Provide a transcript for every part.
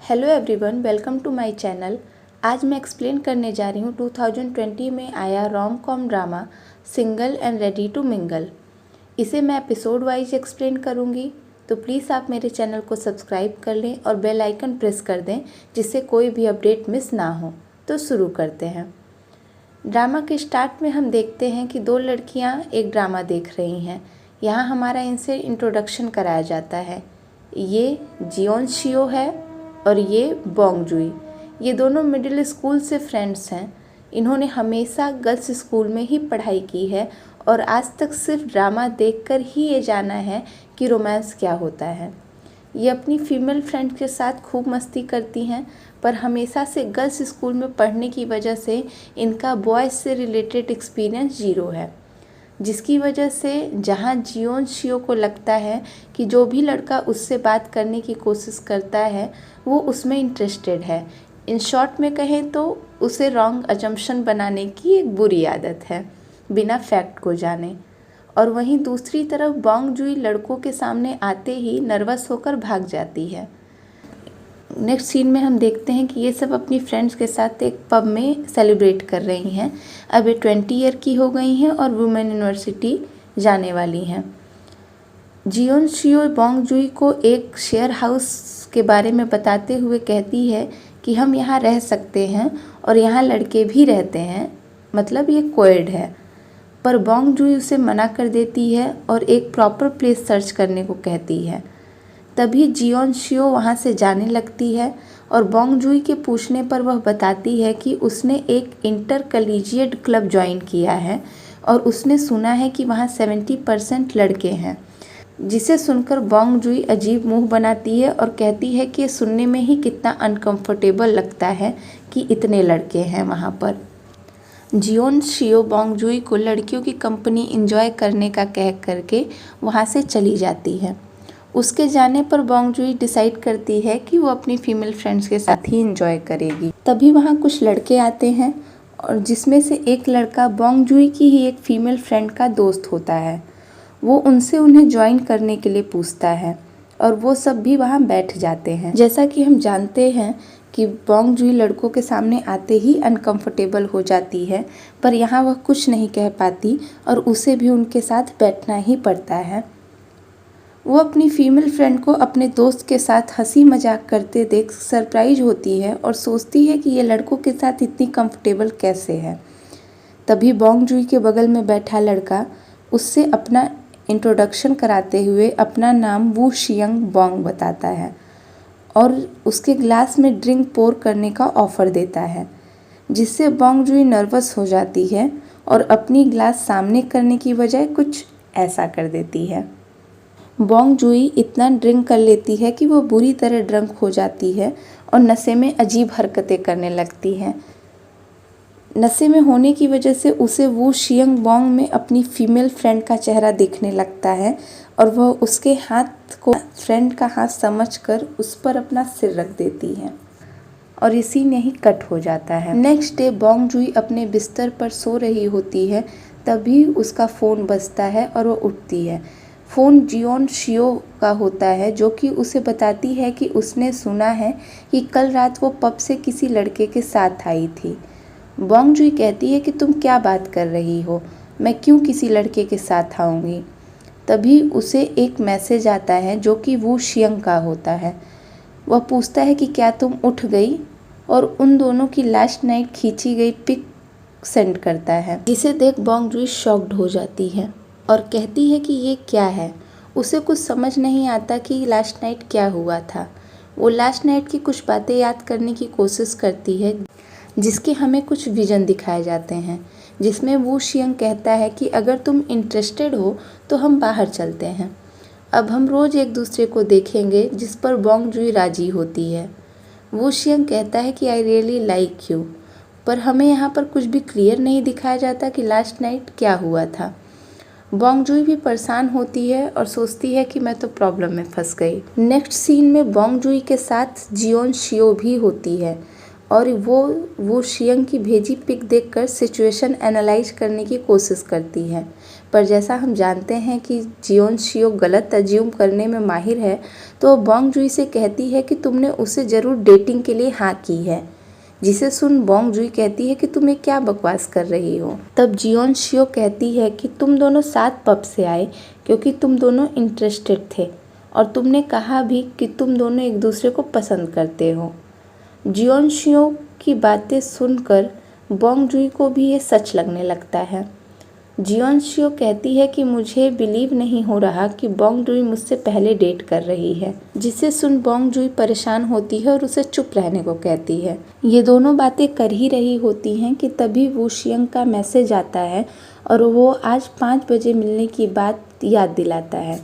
Hello everyone, welcome to my channel. आज मैं explain करने जा रही हूँ 2020 में आया rom com drama single and ready to mingle. इसे मैं एपिसोड वाइज एक्सप्लेन करूँगी, तो प्लीज़ आप मेरे चैनल को सब्सक्राइब कर लें और बेल आइकन प्रेस कर दें जिससे कोई भी अपडेट मिस ना हो। तो शुरू करते हैं। ड्रामा के स्टार्ट में हम देखते हैं कि दो लड़कियाँ एक ड्रामा देख रही हैं। यहाँ हमारा इनसे इंट्रोडक्शन कराया जाता है। ये जियोन शियो है और ये बोंग जुई। ये दोनों मिडिल स्कूल से फ्रेंड्स हैं। इन्होंने हमेशा गर्ल्स स्कूल में ही पढ़ाई की है और आज तक सिर्फ ड्रामा देखकर ही ये जाना है कि रोमांस क्या होता है। ये अपनी फीमेल फ्रेंड के साथ खूब मस्ती करती हैं, पर हमेशा से गर्ल्स स्कूल में पढ़ने की वजह से इनका बॉयज़ से रिलेटेड एक्सपीरियंस ज़ीरो है, जिसकी वजह से जहाँ जियोन शियो को लगता है कि जो भी लड़का उससे बात करने की कोशिश करता है वो उसमें इंटरेस्टेड है। इन शॉर्ट में कहें तो उसे रॉन्ग अजम्पशन बनाने की एक बुरी आदत है बिना फैक्ट को जाने। और वहीं दूसरी तरफ बोंग जुई लड़कों के सामने आते ही नर्वस होकर भाग जाती है। नेक्स्ट सीन में हम देखते हैं कि ये सब अपनी फ्रेंड्स के साथ एक पब में सेलिब्रेट कर रही हैं। अब ये 20 ईयर की हो गई हैं और वुमेन यूनिवर्सिटी जाने वाली हैं। जियोन शियो बोंग जुई को एक शेयर हाउस के बारे में बताते हुए कहती है कि हम यहाँ रह सकते हैं और यहाँ लड़के भी रहते हैं, मतलब ये कोएड है। पर बोंग जुई उसे मना कर देती है और एक प्रॉपर प्लेस सर्च करने को कहती है। तभी जियोन शियो वहाँ से जाने लगती है और बोंग जुई के पूछने पर वह बताती है कि उसने एक इंटर कलीजिएट क्लब ज्वाइन किया है और उसने सुना है कि वहाँ 70% लड़के हैं। जिसे सुनकर बोंग जुई अजीब मुंह बनाती है और कहती है कि ये सुनने में ही कितना अनकंफर्टेबल लगता है कि इतने लड़के हैं वहाँ पर। जियोन शियो बोंग जुई को लड़कियों की कंपनी एंजॉय करने का कह करके वहाँ से चली जाती है। उसके जाने पर बोंग जुई डिसाइड करती है कि वो अपनी फीमेल फ्रेंड्स के साथ ही एंजॉय करेगी। तभी वहाँ कुछ लड़के आते हैं और जिसमें से एक लड़का बोंग जुई की ही एक फीमेल फ्रेंड का दोस्त होता है। वो उनसे उन्हें ज्वाइन करने के लिए पूछता है और वो सब भी वहाँ बैठ जाते हैं। जैसा कि हम जानते हैं कि बोंग जुई लड़कों के सामने आते ही अनकंफर्टेबल हो जाती है, पर यहाँ वह कुछ नहीं कह पाती और उसे भी उनके साथ बैठना ही पड़ता है। वो अपनी फीमेल फ्रेंड को अपने दोस्त के साथ हंसी मजाक करते देख सरप्राइज होती है और सोचती है कि ये लड़कों के साथ इतनी कंफर्टेबल कैसे है। तभी बोंग जुई के बगल में बैठा लड़का उससे अपना इंट्रोडक्शन कराते हुए अपना नाम वू शियंग बोंग बताता है और उसके ग्लास में ड्रिंक पोर करने का ऑफ़र देता है, जिससे बोंग जुई नर्वस हो जाती है और अपनी ग्लास सामने करने की बजाय कुछ ऐसा कर देती है। बोंग जुई इतना ड्रिंक कर लेती है कि वो बुरी तरह ड्रंक हो जाती है और नशे में अजीब हरकतें करने लगती है। नशे में होने की वजह से उसे वू शियंग बोंग में अपनी फीमेल फ्रेंड का चेहरा दिखने लगता है और वह उसके हाथ को फ्रेंड का हाथ समझकर उस पर अपना सिर रख देती है और इसी में ही कट हो जाता है। नेक्स्ट डे बोंग जुई अपने बिस्तर पर सो रही होती है, तभी उसका फ़ोन बजता है और वह उठती है। फ़ोन जियोन शियो का होता है, जो कि उसे बताती है कि उसने सुना है कि कल रात वो पब से किसी लड़के के साथ आई थी। बोंग जुई कहती है कि तुम क्या बात कर रही हो, मैं क्यों किसी लड़के के साथ आऊँगी। तभी उसे एक मैसेज आता है जो कि वू शियंग का होता है। वह पूछता है कि क्या तुम उठ गई, और उन दोनों की लास्ट नाइट खींची गई पिक सेंड करता है, जिसे देख बोंग जुई शॉक्ड हो जाती है और कहती है कि ये क्या है। उसे कुछ समझ नहीं आता कि लास्ट नाइट क्या हुआ था। वो लास्ट नाइट की कुछ बातें याद करने की कोशिश करती है, जिसके हमें कुछ विजन दिखाए जाते हैं, जिसमें वू शियंग कहता है कि अगर तुम इंटरेस्टेड हो तो हम बाहर चलते हैं, अब हम रोज़ एक दूसरे को देखेंगे, जिस पर बोंग जुई राजी होती है। वू शियंग कहता है कि आई रियली लाइक यू, पर हमें यहाँ पर कुछ भी क्लियर नहीं दिखाया जाता कि लास्ट नाइट क्या हुआ था। बोंग जुई भी परेशान होती है और सोचती है कि मैं तो प्रॉब्लम में फंस गई। नेक्स्ट सीन में बोंग जुई के साथ जियोन शियो भी होती है और वो शियंग की भेजी पिक देखकर सिचुएशन एनालाइज करने की कोशिश करती है, पर जैसा हम जानते हैं कि जियोन शियो गलत अज्यूम करने में माहिर है, तो बोंग जुई से कहती है कि तुमने उसे ज़रूर डेटिंग के लिए हाँ की है, जिसे सुन बोंग जुई कहती है कि तुम ये क्या बकवास कर रही हो। तब जियोन शियो कहती है कि तुम दोनों साथ पब से आए क्योंकि तुम दोनों इंटरेस्टेड थे और तुमने कहा भी कि तुम दोनों एक दूसरे को पसंद करते हो। जियोन शियो की बातें सुनकर बोंग जुई को भी ये सच लगने लगता है। जियोन शियो कहती है कि मुझे बिलीव नहीं हो रहा कि बोंग जुई मुझसे पहले डेट कर रही है, जिसे सुन बोंग जुई परेशान होती है और उसे चुप रहने को कहती है। ये दोनों बातें कर ही रही होती हैं कि तभी वू शियंग का मैसेज आता है और वो आज 5 बजे मिलने की बात याद दिलाता है,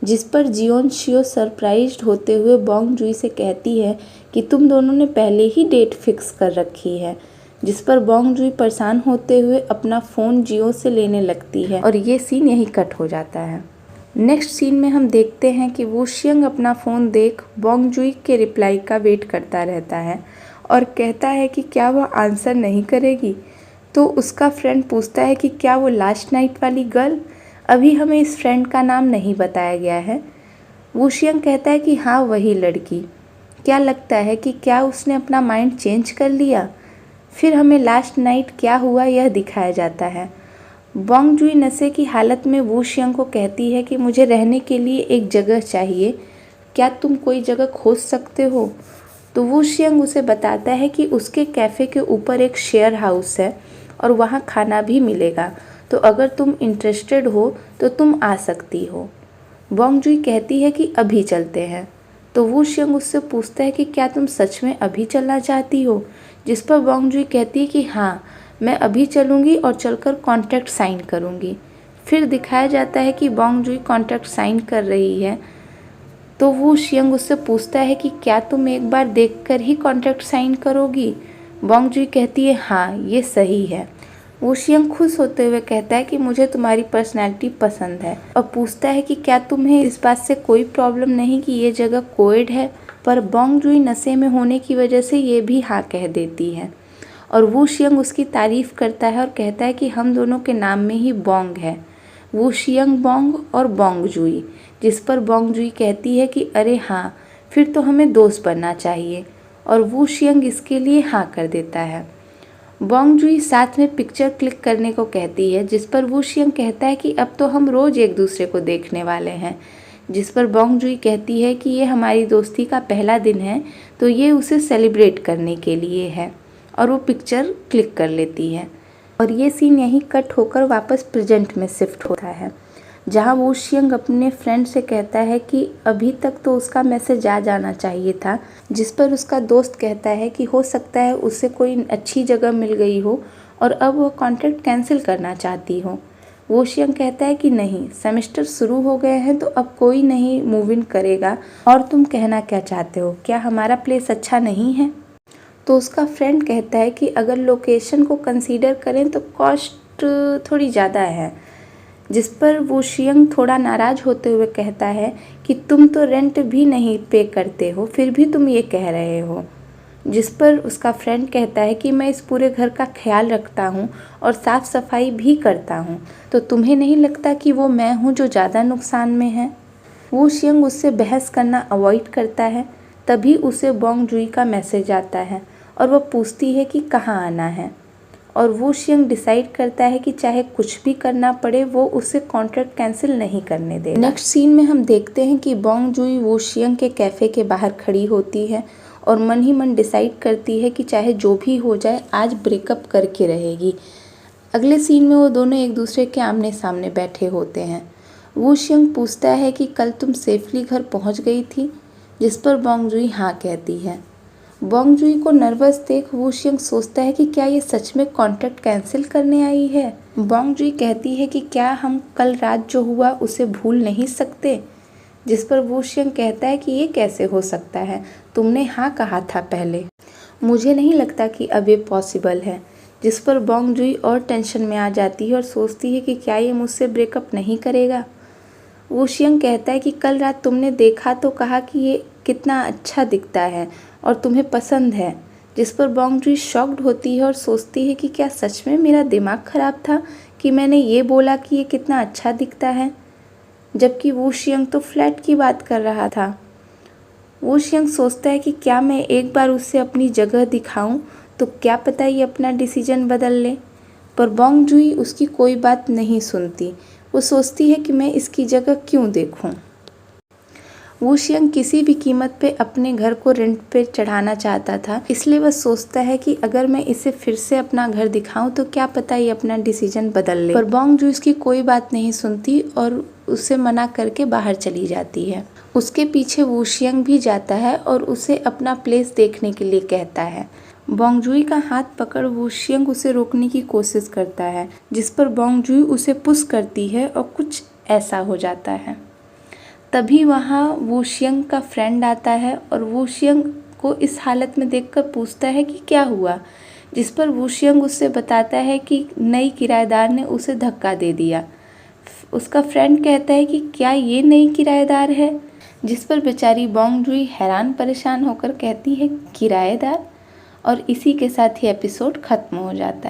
जिस पर जियोन शियो सरप्राइज्ड होते हुए बोंग जुई से कहती है कि तुम दोनों ने पहले ही डेट फिक्स कर रखी है, जिस पर बोंग जुई परेशान होते हुए अपना फ़ोन जियो से लेने लगती है और ये सीन यहीं कट हो जाता है। नेक्स्ट सीन में हम देखते हैं कि वू शियंग अपना फ़ोन देख बोंग जुई के रिप्लाई का वेट करता रहता है और कहता है कि क्या वह आंसर नहीं करेगी। तो उसका फ्रेंड पूछता है कि क्या वो लास्ट नाइट वाली गर्ल? अभी हमें इस फ्रेंड का नाम नहीं बताया गया है। वू शियंग कहता है कि हाँ, वही लड़की। क्या लगता है कि क्या उसने अपना माइंड चेंज कर लिया? फिर हमें लास्ट नाइट क्या हुआ यह दिखाया जाता है। बोंग जुई नशे की हालत में वू शियंग को कहती है कि मुझे रहने के लिए एक जगह चाहिए, क्या तुम कोई जगह खोज सकते हो? तो वू शियंग उसे बताता है कि उसके कैफ़े के ऊपर एक शेयर हाउस है और वहाँ खाना भी मिलेगा, तो अगर तुम इंटरेस्टेड हो तो तुम आ सकती हो। बोंग जुई कहती है कि अभी चलते हैं। तो वू शियंग उससे पूछता है कि क्या तुम सच में अभी चलना चाहती हो? जिस पर बोंग जुई कहती है कि हाँ, मैं अभी चलूँगी और चलकर कॉन्ट्रैक्ट साइन करूँगी। फिर दिखाया जाता है कि बोंग जुई कॉन्ट्रैक्ट साइन कर रही है। तो वू शियंग उससे पूछता है कि क्या तुम एक बार देखकर ही कॉन्ट्रैक्ट साइन करोगी? बोंग जुई कहती है हाँ, ये सही है। वू शियंग खुश होते हुए कहता है कि मुझे तुम्हारी पर्सनैलिटी पसंद है और पूछता है कि क्या तुम्हें इस बात से कोई प्रॉब्लम नहीं कि ये जगह कोएड है? पर बोंग जुई नशे में होने की वजह से ये भी हाँ कह देती है और वू शियंग उसकी तारीफ़ करता है और कहता है कि हम दोनों के नाम में ही बोंग है, वू शियंग बोंग और बोंग जुई। जिस पर बोंग जुई कहती है कि अरे हाँ, फिर तो हमें दोस्त बनना चाहिए और वू शियंग इसके लिए हाँ कर देता है। बोंग जुई साथ में पिक्चर क्लिक करने को कहती है, जिस पर वू शियंग कहता है कि अब तो हम रोज़ एक दूसरे को देखने वाले हैं। जिस पर बोंग जुई कहती है कि ये हमारी दोस्ती का पहला दिन है, तो ये उसे सेलिब्रेट करने के लिए है और वो पिक्चर क्लिक कर लेती है। और ये सीन यहीं कट होकर वापस प्रेजेंट में शिफ्ट होता है, जहाँ वू शियंग अपने फ्रेंड से कहता है कि अभी तक तो उसका मैसेज आ जाना चाहिए था। जिस पर उसका दोस्त कहता है कि हो सकता है उसे कोई अच्छी जगह मिल गई हो और अब वो कॉन्ट्रैक्ट कैंसिल करना चाहती हो। वू शियंग कहता है कि नहीं, सेमेस्टर शुरू हो गए हैं तो अब कोई नहीं मूव इन करेगा और तुम कहना क्या चाहते हो, क्या हमारा प्लेस अच्छा नहीं है? तो उसका फ्रेंड कहता है कि अगर लोकेशन को कंसीडर करें तो कॉस्ट थोड़ी ज़्यादा है। जिस पर वू शियंग थोड़ा नाराज़ होते हुए कहता है कि तुम तो रेंट भी नहीं पे करते हो, फिर भी तुम ये कह रहे हो। जिस पर उसका फ्रेंड कहता है कि मैं इस पूरे घर का ख्याल रखता हूँ और साफ़ सफाई भी करता हूँ, तो तुम्हें नहीं लगता कि वो मैं हूँ जो ज़्यादा नुकसान में है? वू शियंग उससे बहस करना अवॉइड करता है। तभी उसे बोंग जुई का मैसेज आता है और वह पूछती है कि कहाँ आना है और वू शियंग डिसाइड करता है कि चाहे कुछ भी करना पड़े वो उसे कॉन्ट्रैक्ट कैंसिल नहीं करने देगा। नेक्स्ट सीन में हम देखते हैं कि बोंग जुई वू शियंग के कैफ़े के बाहर खड़ी होती है और मन ही मन डिसाइड करती है कि चाहे जो भी हो जाए आज ब्रेकअप करके रहेगी। अगले सीन में वो दोनों एक दूसरे के आमने सामने बैठे होते हैं। वू शियंग पूछता है कि कल तुम सेफली घर पहुंच गई थी? जिस पर बोंग जुई हाँ कहती है। बोंग जुई को नर्वस देख वू शियंग सोचता है कि क्या ये सच में कॉन्ट्रैक्ट कैंसिल करने आई है। बोंग जुई कहती है कि क्या हम कल रात जो हुआ उसे भूल नहीं सकते? जिस पर वू शियंग कहता है कि ये कैसे हो सकता है, तुमने हाँ कहा था पहले, मुझे नहीं लगता कि अब ये पॉसिबल है। जिस पर बोंग जुई और टेंशन में आ जाती है और सोचती है कि क्या ये मुझसे ब्रेकअप नहीं करेगा। वू शियंग कहता है कि कल रात तुमने देखा तो कहा कि ये कितना अच्छा दिखता है और तुम्हें पसंद है। जिस पर बोंग जुई शॉक्ड होती है और सोचती है कि क्या सच में मेरा दिमाग ख़राब था कि मैंने ये बोला कि ये कितना अच्छा दिखता है, जबकि वू शियंग तो फ्लैट की बात कर रहा था। वू शियंग सोचता है कि क्या मैं एक बार उससे अपनी जगह दिखाऊं तो क्या पता ये अपना डिसीजन बदल ले। पर बोंग जूही उसकी कोई बात नहीं सुनती। वो सोचती है कि मैं इसकी जगह क्यों देखूं। वू शियंग किसी भी कीमत पे अपने घर को रेंट पे चढ़ाना चाहता था, इसलिए वह सोचता है कि अगर मैं इसे फिर से अपना घर दिखाऊं तो क्या पता ये अपना डिसीजन बदल ले। पर बोंग जूही इसकी कोई बात नहीं सुनती और उसे मना करके बाहर चली जाती है। उसके पीछे वू शियंग भी जाता है और उसे अपना प्लेस देखने के लिए कहता है। बोंग जूही का हाथ पकड़ वू शियंग उसे रोकने की कोशिश करता है, जिस पर बोंग जूही उसे पुश करती है और कुछ ऐसा हो जाता है। तभी वहाँ वू शियंग का फ्रेंड आता है और वू शियंग को इस हालत में देखकर पूछता है कि क्या हुआ, जिस पर वू शियंग उससे बताता है कि नई किराएदार ने उसे धक्का दे दिया। उसका फ्रेंड कहता है कि क्या ये नई किराएदार है, जिस पर बेचारी बोंग जूही हैरान परेशान होकर कहती है किराएदार, और इसी के साथ ही एपिसोड खत्म हो जाता है।